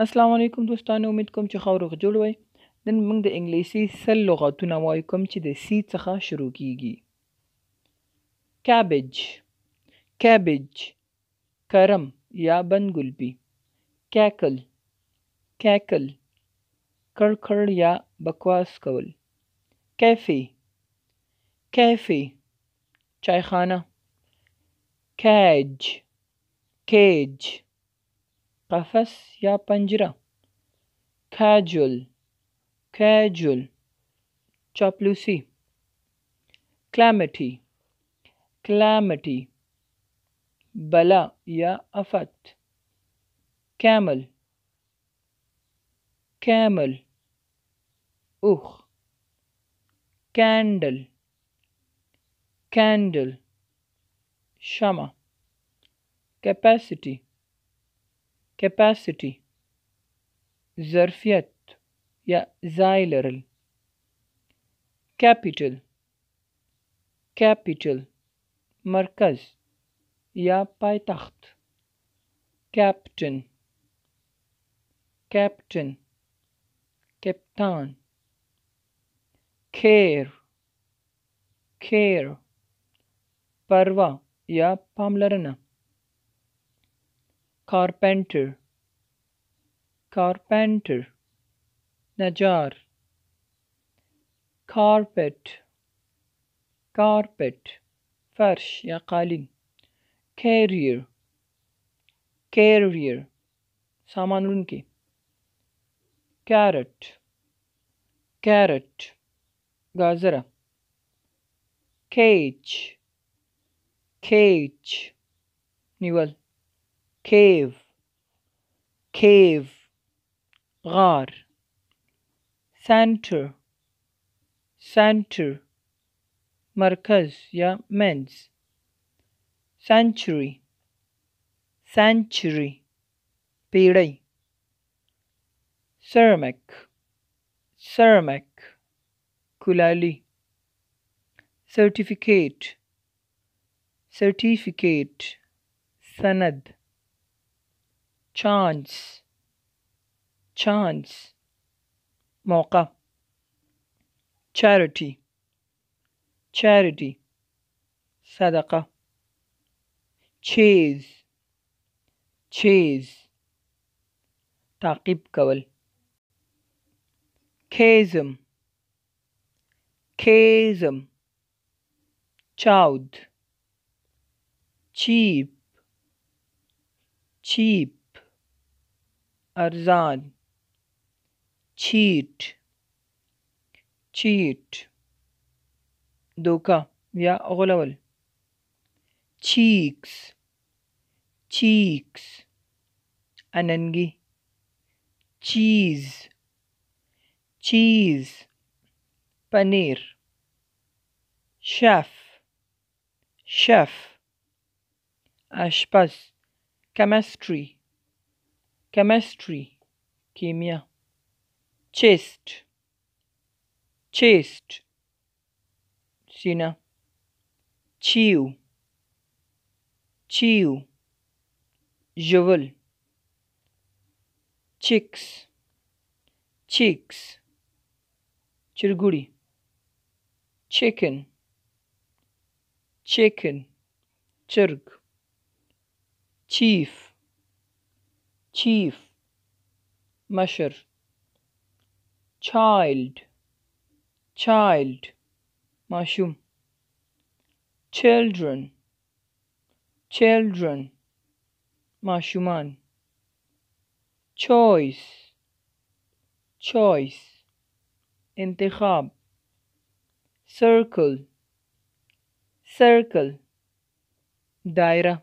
السلام علیکم دوستانو، امید کوم چې ښه او روغ جوړ وئ. نن موږ د انګلیسي سل لغاتونه وایو کوم چې د سی څخه شروع کیږي. کابج، کابج، کرم یا بندګلپي. کیکل، کیکل، کړکړ یا بکواس کول. کیفې، کیفې، چایخانه. کیج، کیج، قفس یا پنجره. کاجول، کاجول، چاپلوسی. کلامټي، کلامټي، بلا یا افت. کامل، کامل، اوخ. کینډل، کینډل، شمع. کیپاسټي، کیپاسټي، ظرفیت یا ځای لرل. کیپیټل، کیپیټل، مرکز یا پایتخت. کیپټن، کیپټن، کپتان. کیر، کیر، پروا یا پاملرنه. کارپنټر، کارپنټر، نجار. کارپټ، کارپټ، فرش یا قالین. کیریر، کیریر، سامان وړونکی. کیرټ، کیرټ، گازره. کیچ، کیچ، نیول. کیو، کیو، غار. سنټر، سنټر، مرکز یا منځ. سنچوري، سنچوري، پیړۍ. سرمک، سرمک، کلالي. سرټیفیکیټ، سرټیفیکیټ، سند. چانس، چانس، موقع. چارټي، چارټي، صدقه. چیز، چیز، تعقیب کول. کیزم، کیزم، چاود. Cheap, cheap, ارزان. چیټ، چیټ، دوکه یا غولول. Checks, checks, اننګي. چیز، چیز، پنیر. شف، شف، اشپز. کیمستري، کیمستري، کیمیا. چیسٹ، چیسٹ، سینه. چیو، چیو، ژول. چیکس، چیکس، چرګوړي. چیکن، چیکن، چرګ. چیف، چیف، مشر. چایلډ، چایلډ، ماشوم. چلډرن، چلډرن، ماشومان. چویس، چویس، انتخاب. Circle, circle, دایره.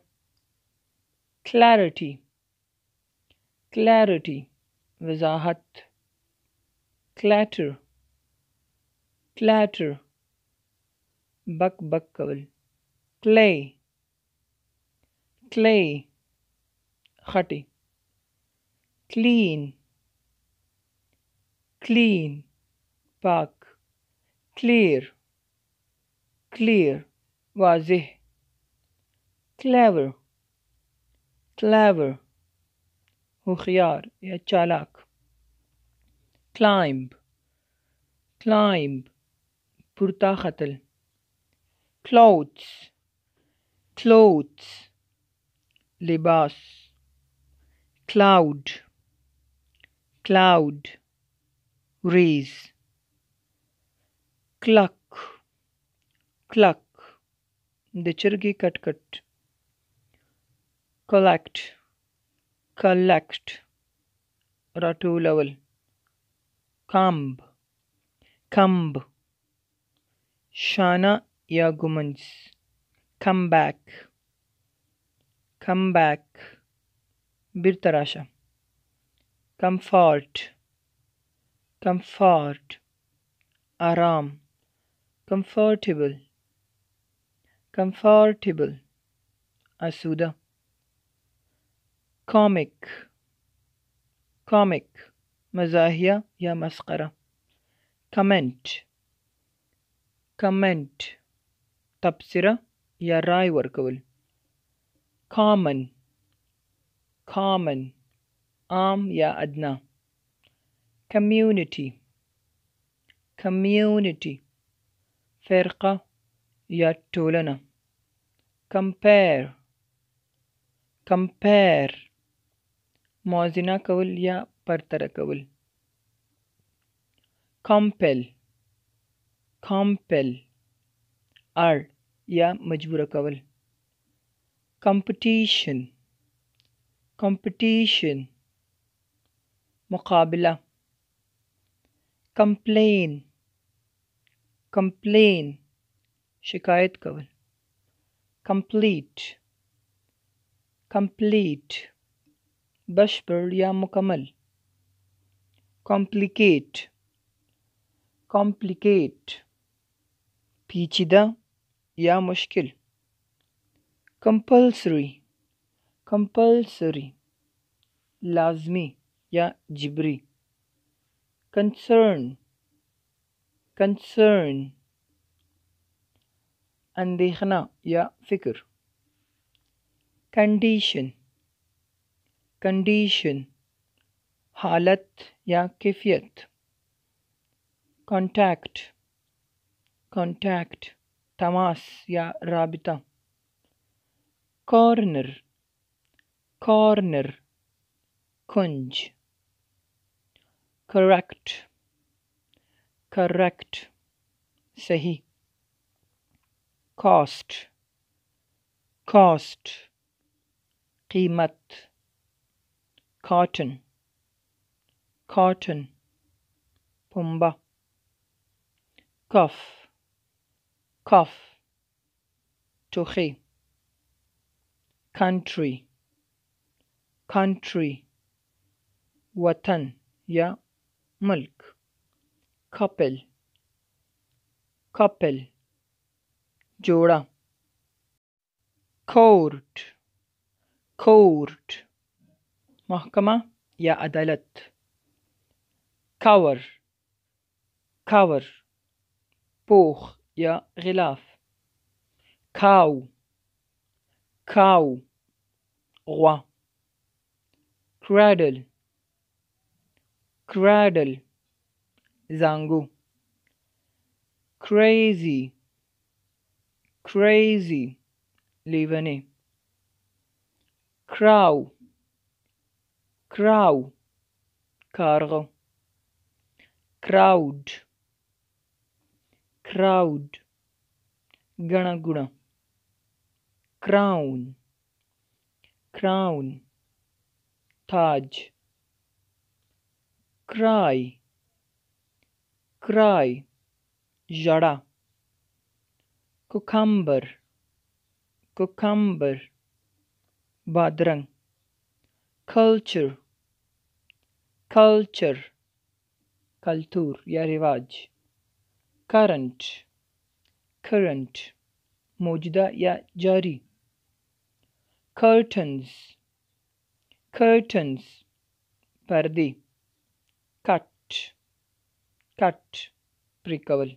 کلیرټي، کلیرټي، وضاحت. کلیټر، کلیټر، بک بک کول. کلی، کلی، خټي. کلین، کلین، پاک. کلیر، کلیر، واضح. کلیور، کلیور، هوښیار یا چالاک. climb climb پورته ختل. clothes clothes لباس. cloud cloud wreath. cluck cluck د چرګې کټ کټ. collect collect راټولول. comb comb شانه یا ګمنځ. come back come back بیرته راشه. comfort comfort آرام. comfortable comfortable اسوده. comic comic مزاحیه یا مسخره. comment comment تبصره یا رای ورکول. common common عام یا ادنا. community community فرقه یا ټولنه. compare compare موازنه کول یا پرتله کول. compel compel اړ یا مجبور کول. competition competition مقابله. complain complain شکایت کول. complete complete بشپړ یا مکمل. complicate complicate پیچیده یا مشکل. compulsory compulsory لازمی یا جبری. concern concern اندیښنه یا فکر. condition condition حالت یا کیفیت. contact contact تماس یا رابطه. corner corner کنج. correct correct صحیح. cost cost قیمت. cotton cotton پنبه. cough cough ټوخی. country country وطن یا ملک. couple couple جوړه. court court محکمه یا عدالت. cover cover پوخ یا غلاف. cow cow غوا. cradle cradle زانګو. crazy crazy لیونی. crow crow کارغه. crowd crowd ګڼه ګوڼه. crown crown تاج. cry cry ژړا. cucumber cucumber بادرنګ. culture culture کلتور یا رواج. current current موجوده یا جاری. curtains curtains پردې. cut cut پرې کول.